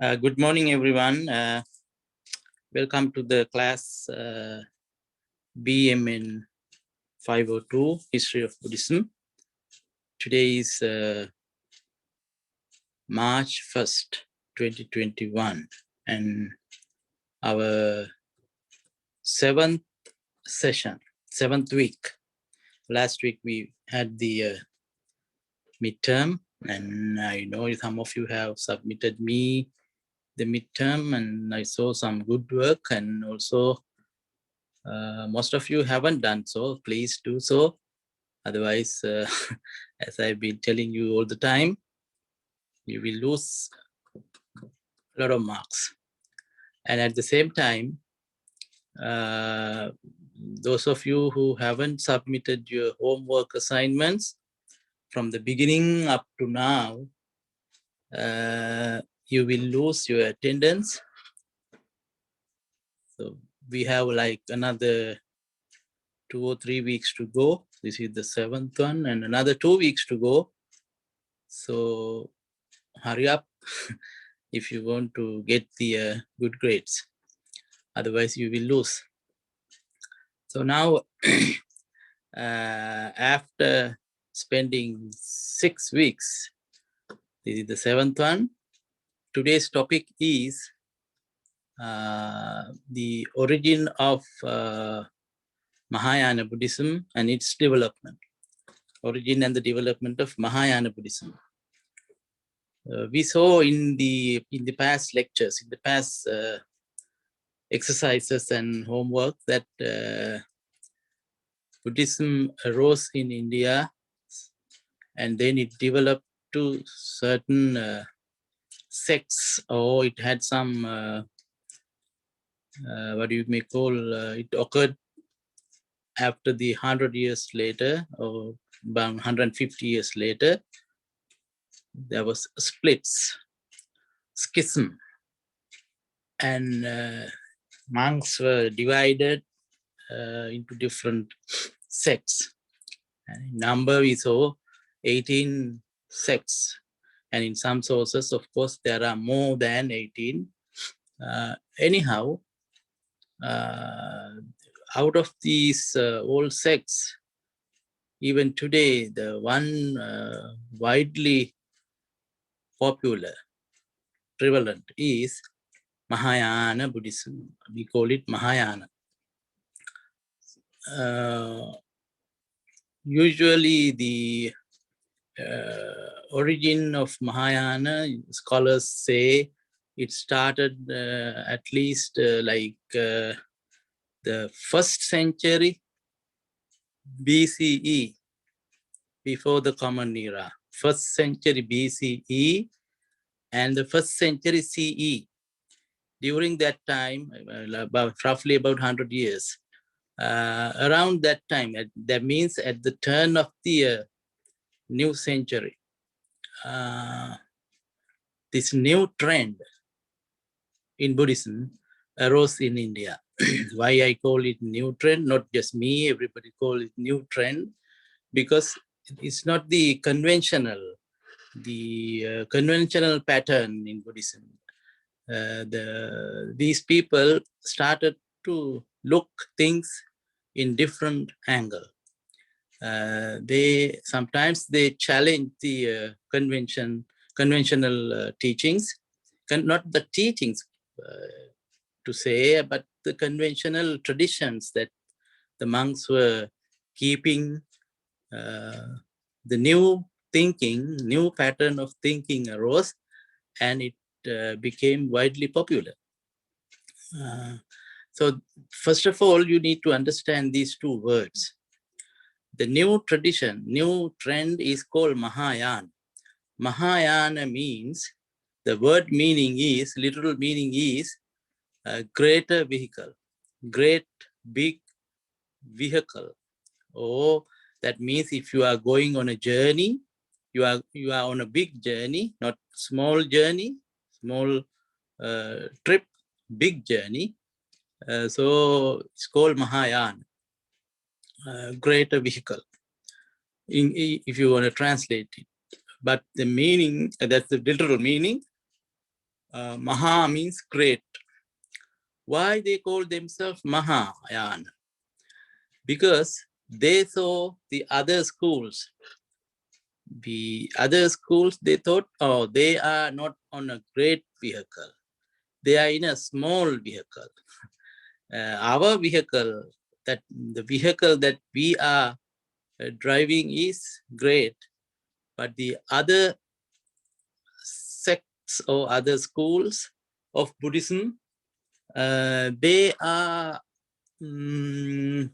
Good morning, everyone. Welcome to the class BMN 502, History of Buddhism. Today is March 1st, 2021, and our seventh session, seventh week. Last week we had the midterm, and I know some of you have submitted me the midterm, and I saw some good work, and also most of you haven't done so. Please do so. Otherwise, as I've been telling you all the time, you will lose a lot of marks. And at the same time, those of you who haven't submitted your homework assignments from the beginning up to now, you will lose your attendance. So we have like another 2 or 3 weeks to go. This is the 7th one, and another 2 weeks to go. So hurry up if you want to get the good grades. Otherwise, you will lose. So now, after spending 6 weeks, this is the 7th one. Today's topic is the origin of Mahayana Buddhism and its development. Origin and the development of Mahayana Buddhism. We saw in the past lectures, in the past exercises and homework that Buddhism arose in India, and then it developed to certain sects, or it had some what you may call it occurred after the 100 years later, or about 150 years later. There was splits, schism, and monks were divided into different sects. And in number, we saw 18 sects. And in some sources, of course, there are more than 18. Anyhow, out of these old sects, even today, the one widely popular, prevalent is Mahayana Buddhism. We call it Mahayana. Usually the origin of Mahayana, scholars say it started at least like the 1st century BCE, before the Common Era. 1st century BCE and the 1st century CE. During that time, roughly about 100 years, around that time, that means at the turn of the new century, this new trend in Buddhism arose in India. Why I call it new trend? Not just me, everybody call it new trend, because it's not the conventional pattern in Buddhism. These people started to look things in different angle. Sometimes they challenge the conventional teachings, not the teachings to say, but the conventional traditions that the monks were keeping. The new thinking, new pattern of thinking arose, and it became widely popular. So first of all, you need to understand these two words. The new tradition, new trend is called Mahayana. Mahayana means, the word meaning is, literal meaning is a greater vehicle, great big vehicle. Or that means if you are going on a journey, you are on a big journey, not small journey, small trip, big journey. So it's called Mahayana, greater vehicle, if you want to translate it. But the meaning, that's the literal meaning. Maha means great. Why they call themselves Mahayana? Because they saw the other schools. The other schools, they thought, oh, they are not on a great vehicle. They are in a small vehicle. Our vehicle, the vehicle that we are driving is great, but the other sects or other schools of Buddhism, they are in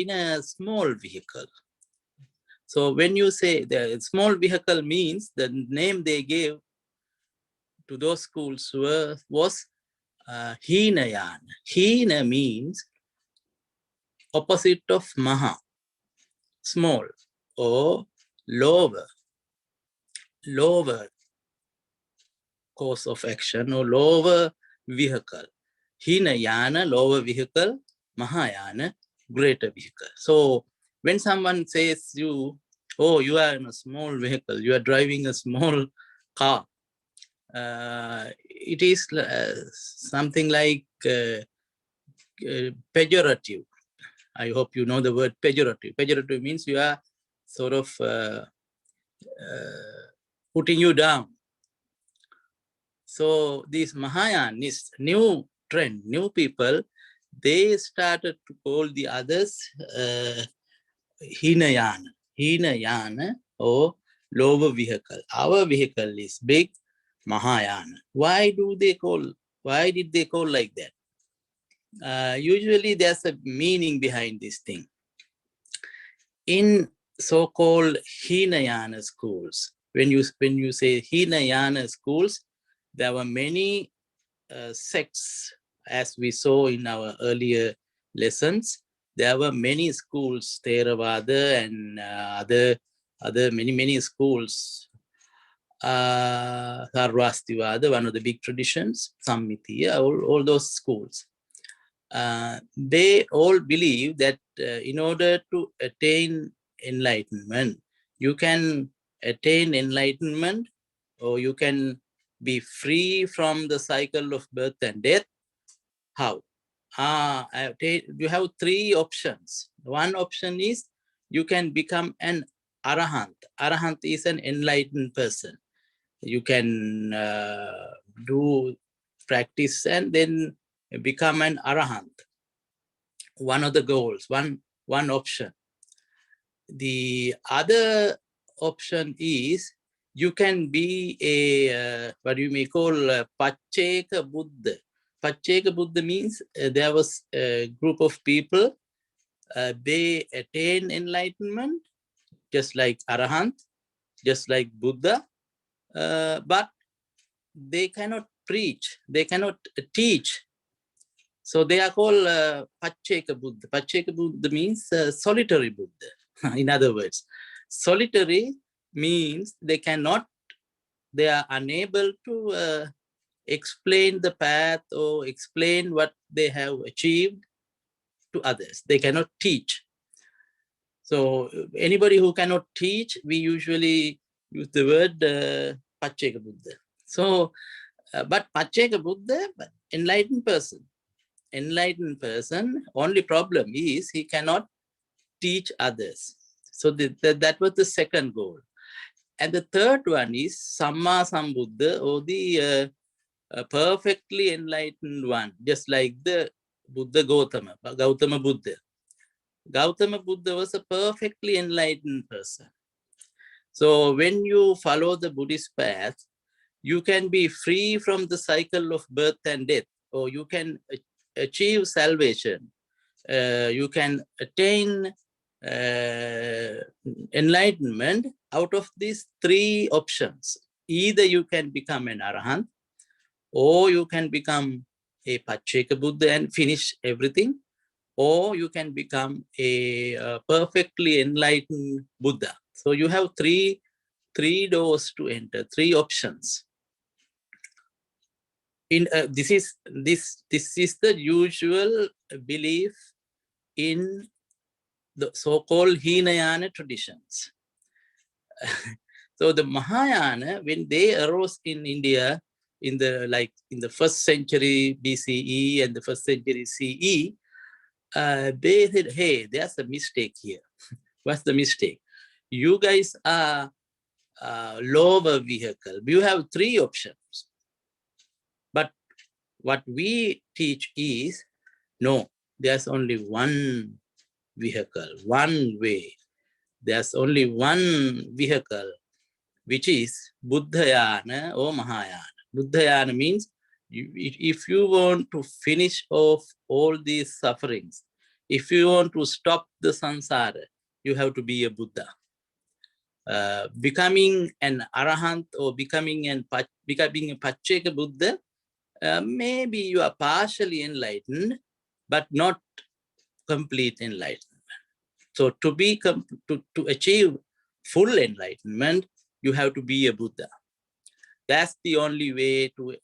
a small vehicle. So when you say the small vehicle means the name they gave to those schools was Hinayana. Hina means opposite of Maha, small, or lower course of action or lower vehicle. Hinayana, lower vehicle, Mahayana, greater vehicle. So when someone says you, oh, you are in a small vehicle, you are driving a small car, it is something like pejorative. I hope you know the word pejorative. Pejorative means you are sort of putting you down. So these Mahayanists, new trend, new people, they started to call the others Hinayana or lower vehicle. Our vehicle is big, Mahayana. Why did they call like that? Usually there's a meaning behind this thing. In so-called Hinayana schools, when you say Hinayana schools, there were many sects, as we saw in our earlier lessons. There were many schools, Theravada and other many schools. Sarvastivada, one of the big traditions, Sammitiya, all those schools. They all believe that in order to attain enlightenment, you can attain enlightenment or you can be free from the cycle of birth and death. How? You have three options. One option is you can become an arahant. Arahant is an enlightened person. You can do practice and then become an arahant. One of the goals, one option. The other option is you can be a what you may call a Pacheka Buddha. Pacheka Buddha means there was a group of people, they attain enlightenment just like Arahant, just like Buddha, but they cannot preach, they cannot teach. So they are called Pacheka Buddha. Pacheka Buddha means solitary Buddha. In other words, solitary means they are unable to explain the path or explain what they have achieved to others. They cannot teach. So anybody who cannot teach, we usually use the word Pacheka Buddha. So, but Pacheka Buddha, but enlightened person, only problem is he cannot teach others. So that was the second goal. And the third one is Samma Sambuddha, or the perfectly enlightened one, just like the Buddha Gautama Buddha. Gautama Buddha was a perfectly enlightened person. So when you follow the Buddhist path, you can be free from the cycle of birth and death, or you can achieve salvation. You can attain enlightenment out of these three options. Either you can become an Arahant, or you can become a Pacheka Buddha and finish everything, or you can become a perfectly enlightened Buddha. So you have three doors to enter, three options. This is the usual belief in the so-called Hinayana traditions. So the Mahayana, when they arose in India, in the first century BCE and the first century CE, they said, hey, there's a mistake here. What's the mistake? You guys are lower vehicle. You have 3 options. But what we teach is, no, there's only one vehicle, one way. There's only one vehicle, which is Buddhayana or Mahayana. Buddhayana means if you want to finish off all these sufferings, if you want to stop the samsara, you have to be a Buddha. Becoming an Arahant or becoming a Pacceka Buddha, maybe you are partially enlightened, but not complete enlightenment. So to achieve full enlightenment, you have to be a Buddha. That's the only way to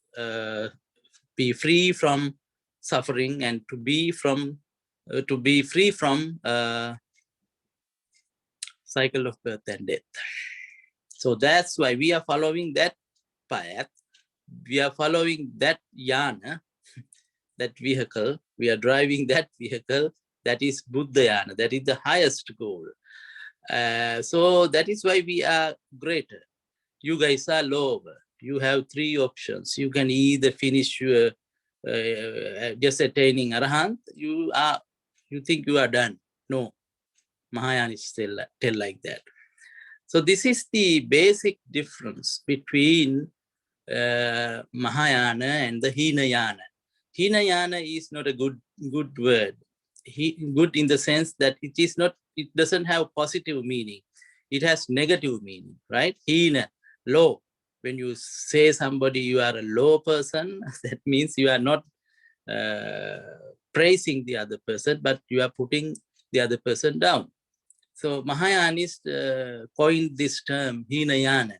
be free from suffering and to be free from cycle of birth and death. So that's why we are following that path. We are following that yana, that vehicle. We are driving that vehicle. That is Buddhayana. That is the highest goal. So that is why we are greater. You guys are lower. You have 3 options. You can either finish your just attaining Arahant. You think you are done. No, Mahayana is still tell like that. So this is the basic difference between Mahayana and the Hinayana. Hinayana is not a good word. Good in the sense that it doesn't have positive meaning. It has negative meaning, right? Hina, low. When you say somebody you are a low person, that means you are not praising the other person, but you are putting the other person down. So Mahayanists coined this term, Hinayana.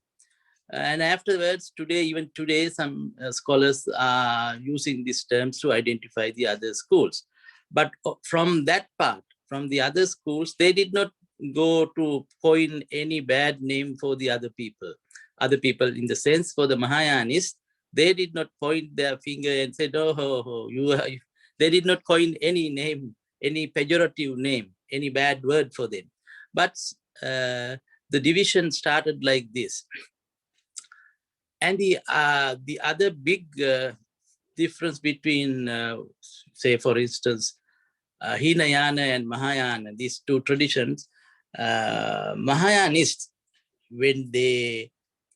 And afterwards, even today, some scholars are using these terms to identify the other schools. But from that part, from the other schools, they did not go to coin any bad name for the other people. Other people, in the sense, for the Mahayanists, they did not point their finger and say, oh, you are. They did not coin any name, any pejorative name, any bad word for them. But the division started like this. And the other big difference between, say, for instance, Hinayana and Mahayana, these 2 traditions, Mahayanists, when they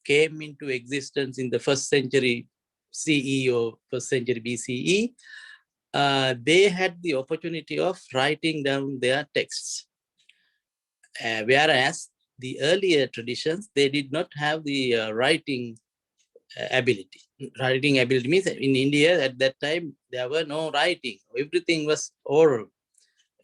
came into existence in the 1st century CE or 1st century BCE, they had the opportunity of writing down their texts. Whereas the earlier traditions, they did not have the writing ability. Writing ability means in India at that time, there were no writing. Everything was oral.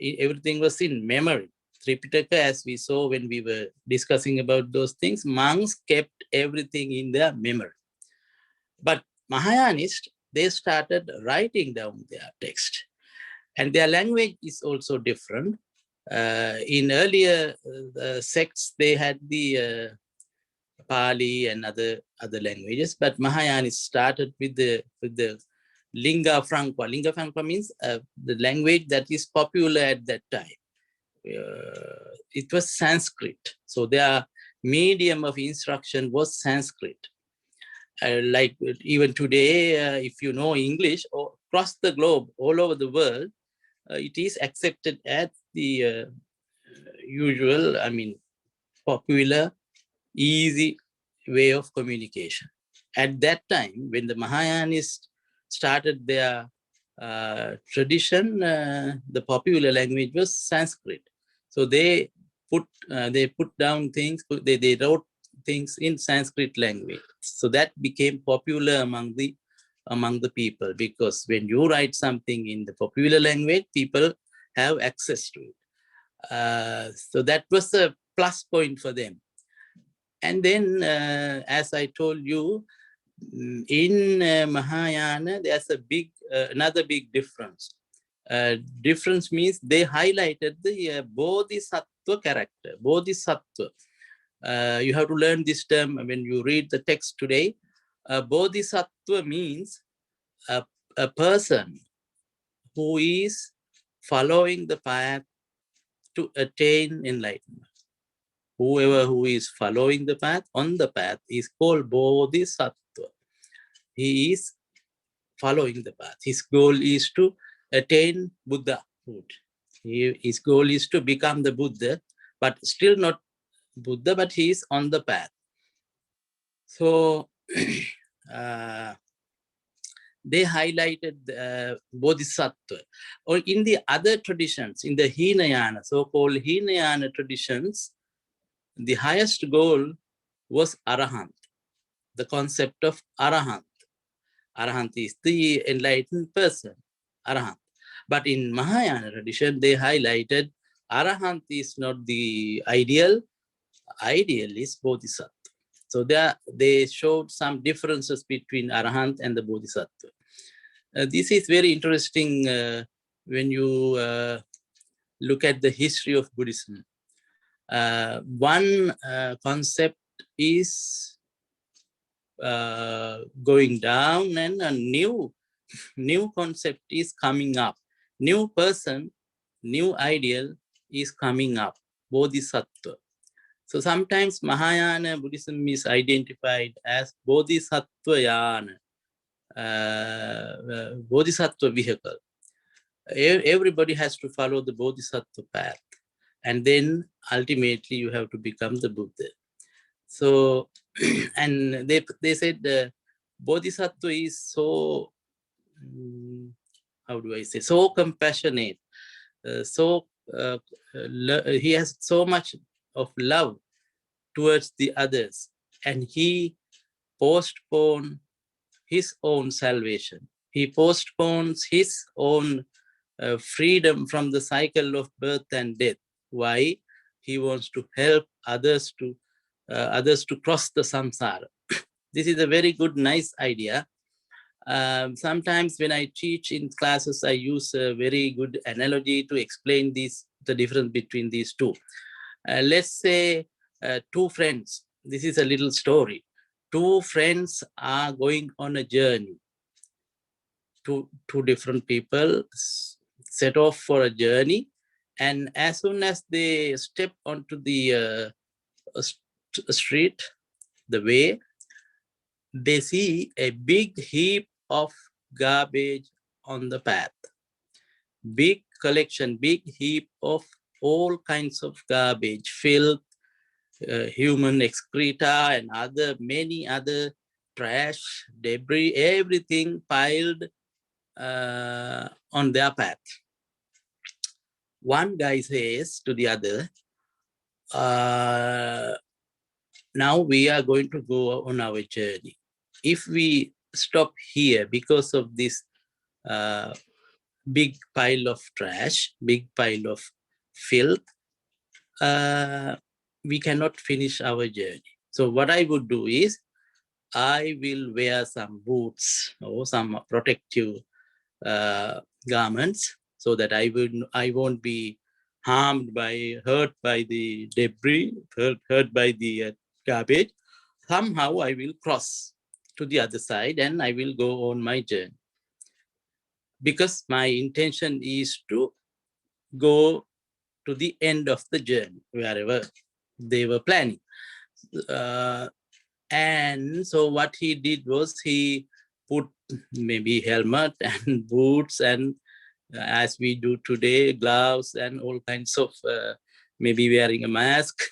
Everything was in memory. Tripitaka, as we saw when we were discussing about those things, monks kept everything in their memory. But Mahayanists, they started writing down their text. And their language is also different. In earlier sects, they had the Pali and other languages, but Mahayana started with the lingua franca. Lingua franca means the language that is popular at that time. It was Sanskrit, so their medium of instruction was Sanskrit. Like even today, if you know English, or across the globe, all over the world, it is accepted as the usual, popular, easy way of communication. At that time, when the Mahayanists started their tradition, the popular language was Sanskrit. So they put down things, they wrote things in Sanskrit language. So that became popular among the people, because when you write something in the popular language, people have access to it. So that was a plus point for them. And then, as I told you, in Mahayana, there's another big difference. Difference means they highlighted the Bodhisattva character. Bodhisattva. You have to learn this term when you read the text today. A bodhisattva means a person who is following the path to attain enlightenment. Whoever who is following the path, on the path, is called bodhisattva. He is following the path. His goal is to attain Buddhahood. His goal is to become the Buddha, but still not Buddha, but he is on the path. So they highlighted Bodhisattva. Or in the other traditions, in the Hinayana, so-called Hinayana traditions, the highest goal was Arahant, the concept of Arahant. Arahant is the enlightened person, Arahant. But in Mahayana tradition, they highlighted Arahant is not the ideal. Ideal is Bodhisattva. So they showed some differences between Arahant and the Bodhisattva. This is very interesting when you look at the history of Buddhism. One concept is going down, and a new concept is coming up. New person, new ideal is coming up, Bodhisattva. So sometimes Mahayana Buddhism is identified as Bodhisattvayana, Bodhisattva vehicle. Everybody has to follow the Bodhisattva path, and then ultimately you have to become the Buddha. So, and they said the Bodhisattva is so, how do I say, so compassionate, he has so much of love towards the others, and he postponed his own salvation. He postpones his own freedom from the cycle of birth and death. Why? He wants to help others to cross the samsara. This is a very good, nice idea. Sometimes when I teach in classes, I use a very good analogy to explain the difference between these two. Let's say two friends. This is a little story. Two friends are going on a journey. Two different people set off for a journey, and as soon as they step onto the street, the way, they see a big heap of garbage on the path. Big collection, big heap of all kinds of garbage, filth, human excreta, and many other trash, debris, everything piled on their path. One guy says to the other, now we are going to go on our journey. If we stop here because of this big pile of trash, big pile of filth, we cannot finish our journey. So what I would do is, I will wear some boots or some protective garments, so that I won't be hurt by the debris, hurt by the garbage. Somehow I will cross to the other side and I will go on my journey. Because my intention is to go to the end of the journey, wherever they were planning. And so what he did was, he put maybe helmet and boots, and as we do today, gloves and all kinds of, maybe wearing a mask.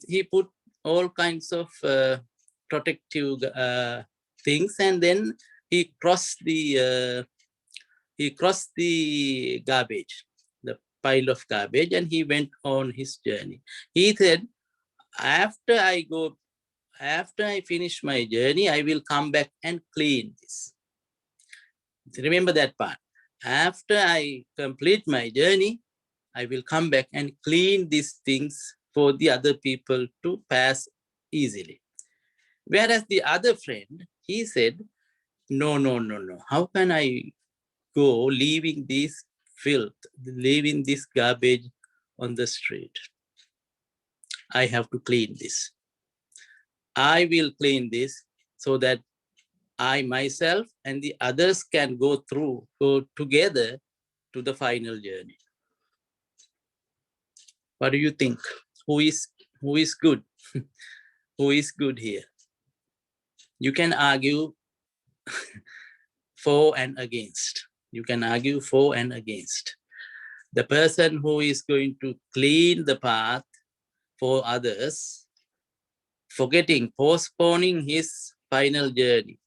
He put all kinds of protective things, and then he crossed the garbage, the pile of garbage, and he went on his journey. He said, after I finish my journey, I will come back and clean this. Remember that part. After I complete my journey, I will come back and clean these things for the other people to pass easily. Whereas the other friend, he said, no. How can I go leaving this filth, leaving this garbage on the street? I have to clean this. I will clean this. so that I myself and the others can go together to the final journey. What do you think? Who is good? Who is good here? You can argue for and against. You can argue for and against. The person who is going to clean the path for others, postponing his final journey.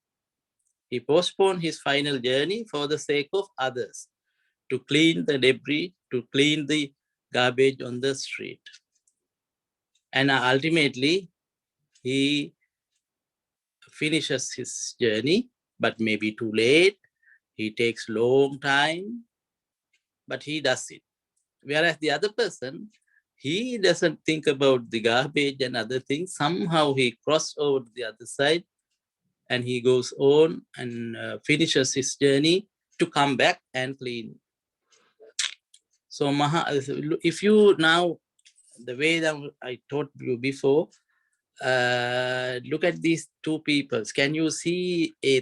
He postponed his final journey for the sake of others, to clean the debris, to clean the garbage on the street. And ultimately, he finishes his journey, but maybe too late. He takes long time, but he does it. Whereas the other person, he doesn't think about the garbage and other things. Somehow he crossed over to the other side and he goes on and finishes his journey to come back and clean. So if you now, the way that I taught you before, look at these two people. Can you see a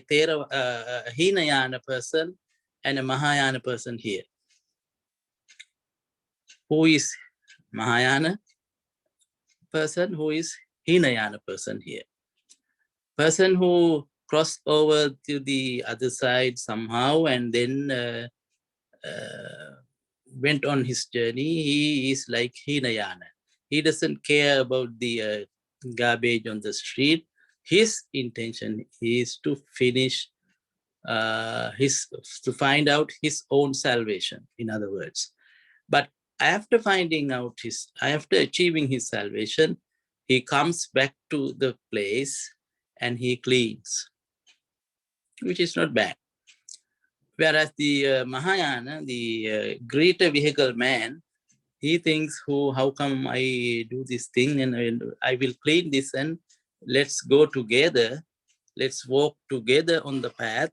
Hinayana person and a Mahayana person here? Who is Mahayana person? Who is Hinayana person here? Person who crossed over to the other side somehow and then went on his journey. He is like Hinayana. He doesn't care about the garbage on the street. His intention is to finish to find out his own salvation, in other words. But after achieving his salvation, he comes back to the place and he cleans, which is not bad. Whereas the Mahayana, the greater vehicle man, he thinks, how come I do this thing and I will clean this and let's go together. Let's walk together on the path.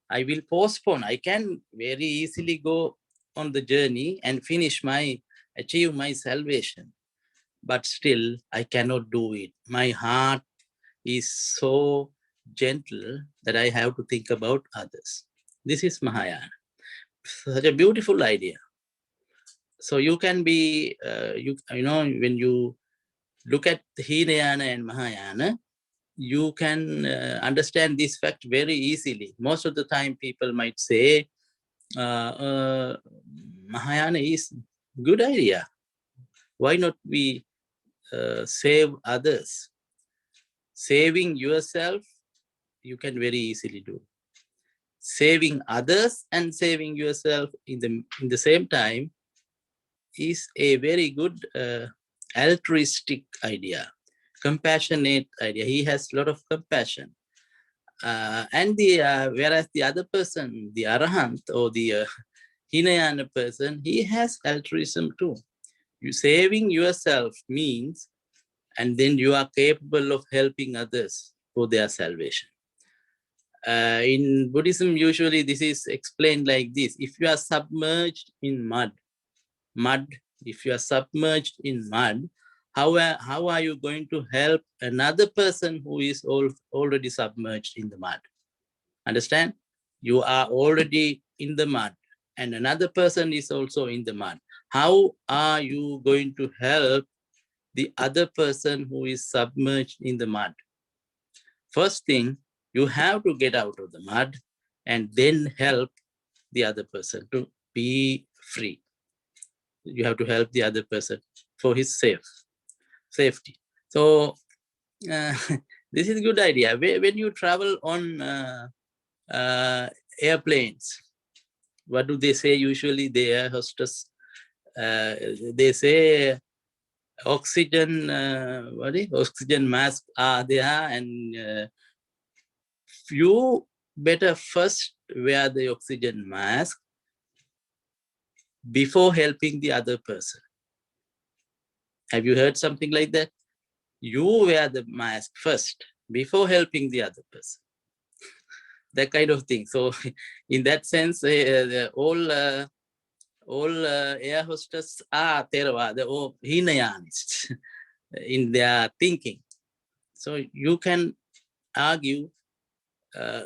I will postpone. I can very easily go on the journey and achieve my salvation. But still, I cannot do it. My heart is so gentle that I have to think about others. This is Mahayana. Such a beautiful idea. So you can be, when you look at Hinayana and Mahayana, you can understand this fact very easily. Most of the time, people might say, Mahayana is good idea. Why not we save others? Saving yourself, you can very easily do. Saving others and saving yourself in the same time is a very good altruistic idea, compassionate idea. He has a lot of compassion. And whereas the other person, the Arahant or the Hinayana person, he has altruism too. You saving yourself means, and then you are capable of helping others for their salvation. In Buddhism, usually this is explained like this. If you are submerged in mud, if you are submerged in mud, how are you going to help another person who is already submerged in the mud? Understand? You are already in the mud and another person is also in the mud. How are you going to help the other person who is submerged in the mud? First thing, you have to get out of the mud and then help the other person to be free. You have to help the other person for his safety. So this is a good idea. When you travel on airplanes, what do they say usually? The air hostess, they say oxygen, oxygen masks are there, and you better first wear the oxygen mask before helping the other person. Have you heard something like that? You wear the mask first before helping the other person. That kind of thing. So in that sense, all air hostess are Theravada or Hinayanists in their thinking. So you can argue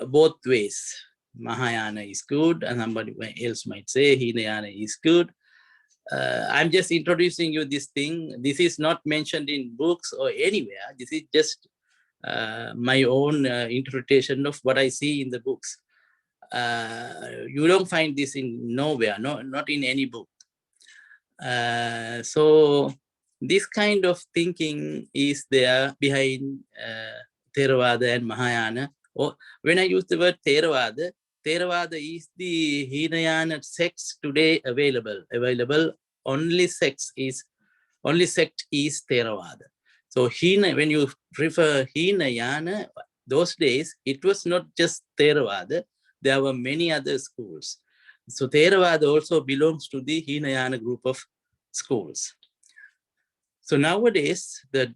both ways. Mahayana is good, and somebody else might say Hinayana is good. I'm just introducing you this thing. This is not mentioned in books or anywhere. This is just my own interpretation of what I see in the books. You don't find this in nowhere, not in any book. So this kind of thinking is there behind Theravada and Mahayana. Or when I use the word Theravada, Theravada is the Hinayana sects today available. Only sect is Theravada. So when you refer Hinayana, those days it was not just Theravada. There were many other schools. So Theravada also belongs to the Hinayana group of schools. So nowadays, the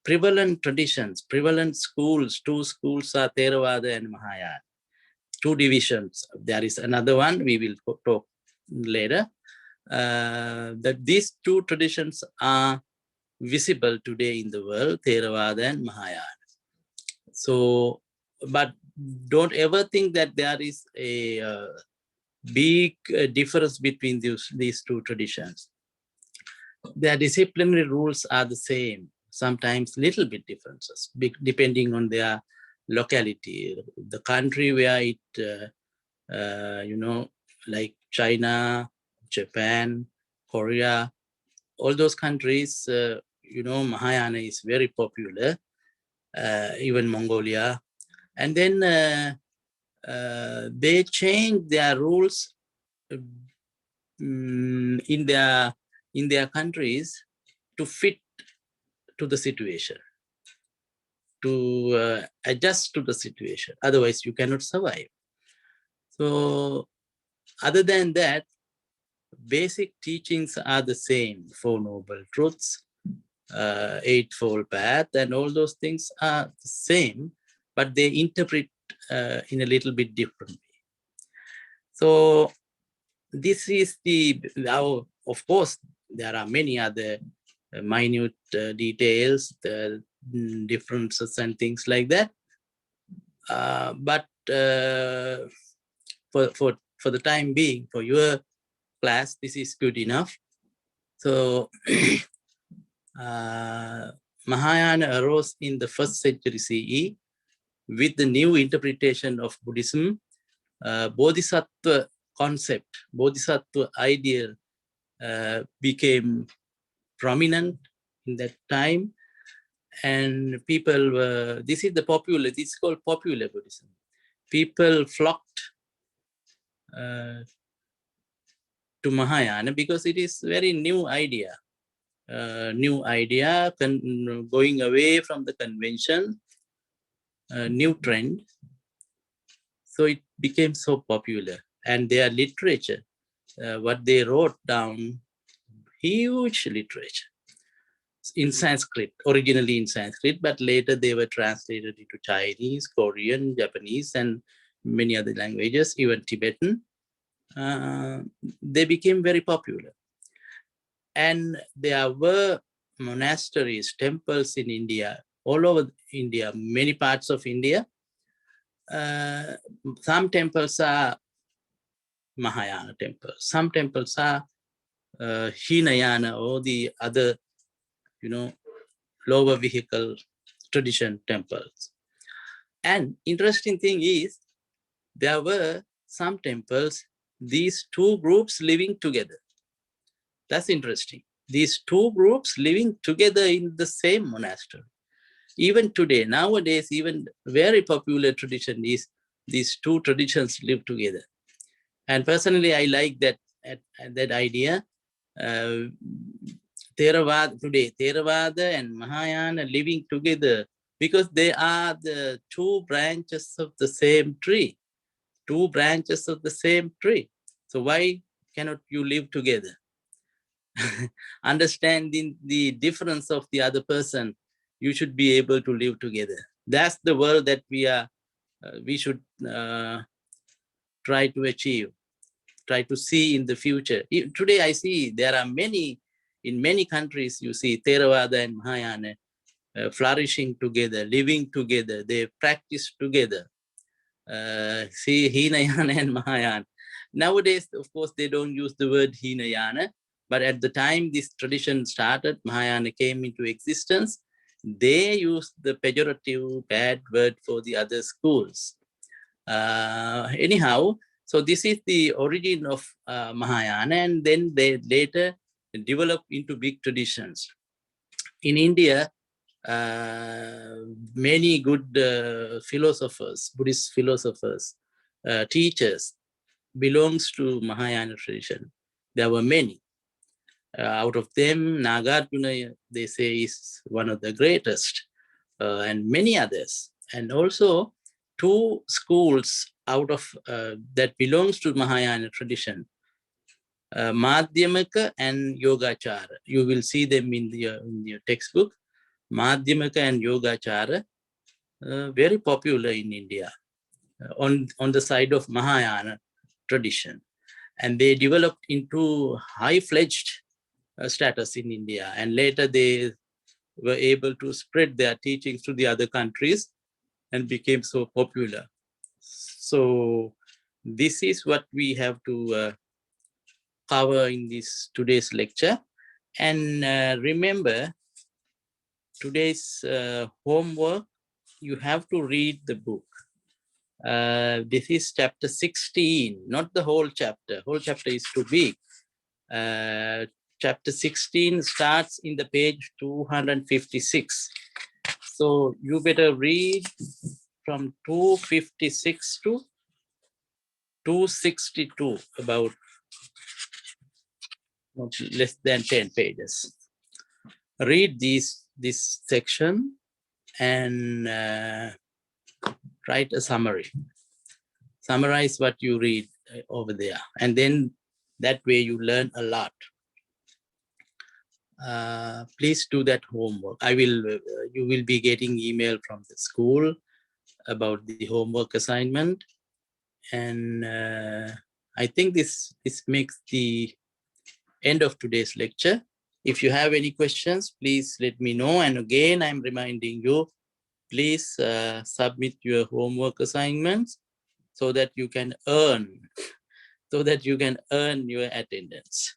prevalent traditions, prevalent schools, two schools are Theravada and Mahayana. Two divisions. There is another one we will talk later. That these two traditions are visible today in the world, Theravada and Mahayana. So, but don't ever think that there is a big difference between these two traditions. Their disciplinary rules are the same, sometimes little bit differences, depending on their locality, the country where it, like China, Japan, Korea, all those countries, Mahayana is very popular, even Mongolia. And then they change their rules in their countries to fit to the situation, to adjust to the situation. Otherwise, you cannot survive. So other than that, basic teachings are the same. Four Noble Truths, Eightfold Path, and all those things are the same, but they interpret in a little bit different way. So this is now, of course, there are many other minute details, the differences and things like that. But for the time being, for your class, this is good enough. So Mahayana arose in the 1st century CE with the new interpretation of Buddhism. Bodhisattva concept, Bodhisattva ideal became prominent in that time, and people were, this is called popular Buddhism. People flocked to Mahayana because it is very new idea, going away from the convention, new trend. So it became so popular, and their literature, what they wrote down, huge literature in Sanskrit, originally in Sanskrit, but later they were translated into Chinese, Korean, Japanese, and many other languages, even Tibetan. They became very popular. And there were monasteries, temples in India, all over India, many parts of India. Some temples are Mahayana temples. Some temples are Hinayana or the other, lower vehicle tradition temples. And interesting thing is, there were some temples, these two groups living together. That's interesting. These two groups living together in the same monastery. Even today, nowadays, even very popular tradition is these two traditions live together. And personally, I like that idea. Theravada and Mahayana living together because they are the two branches of the same tree. Two branches of the same tree. So why cannot you live together? Understanding the difference of the other person, you should be able to live together. That's the world that we should try to achieve, try to see in the future. Today I see there are in many countries, you see Theravada and Mahayana flourishing together, living together. They practice together. See, Hinayana and Mahayana. Nowadays, of course, they don't use the word Hinayana, but at the time this tradition started, Mahayana came into existence, they used the pejorative bad word for the other schools. Anyhow, so this is the origin of Mahayana, and then they later developed into big traditions. In India, many good philosophers, Buddhist philosophers, teachers belongs to Mahayana tradition. There were many. Out of them, Nagarjuna, they say, is one of the greatest, and many others. And also, two schools out of that belongs to Mahayana tradition, Madhyamaka and Yogachara. You will see them in your textbook. Madhyamaka and Yogachara, very popular in India, on the side of Mahayana tradition. And they developed into high-fledged status in India. And later they were able to spread their teachings to the other countries and became so popular. So this is what we have to cover in this today's lecture. And remember, today's homework, you have to read the book. This is chapter 16, not the whole chapter. Whole chapter is too big. Chapter 16 starts in the page 256. So you better read from 256 to 262, about less than 10 pages. Read this section and write a summary. Summarize what you read over there. And then that way you learn a lot. Please do that homework. You will be getting email from the school about the homework assignment. And I think this makes the end of today's lecture. If you have any questions, please let me know. And again, I'm reminding you, please submit your homework assignments so that you can earn your attendance.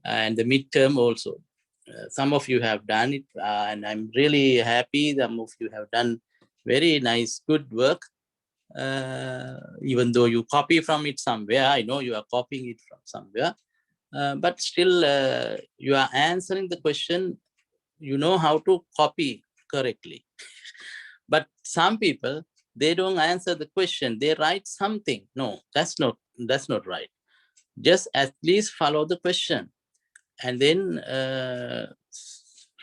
And the midterm also. Some of you have done it, and I'm really happy. Some of you have done very nice, good work. Even though you copy from it somewhere, I know you are copying it from somewhere, but still you are answering the question. You know how to copy correctly. But some people, they don't answer the question. They write something. No, that's not right. Just at least follow the question, and then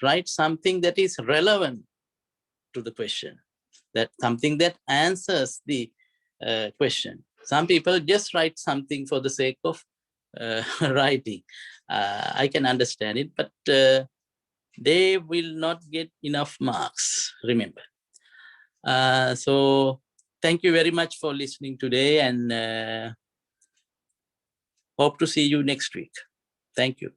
write something that is relevant to the question, that something that answers the question. Some people just write something for the sake of writing. I can understand it, but they will not get enough marks, remember. So thank you very much for listening today, and hope to see you next week. Thank you.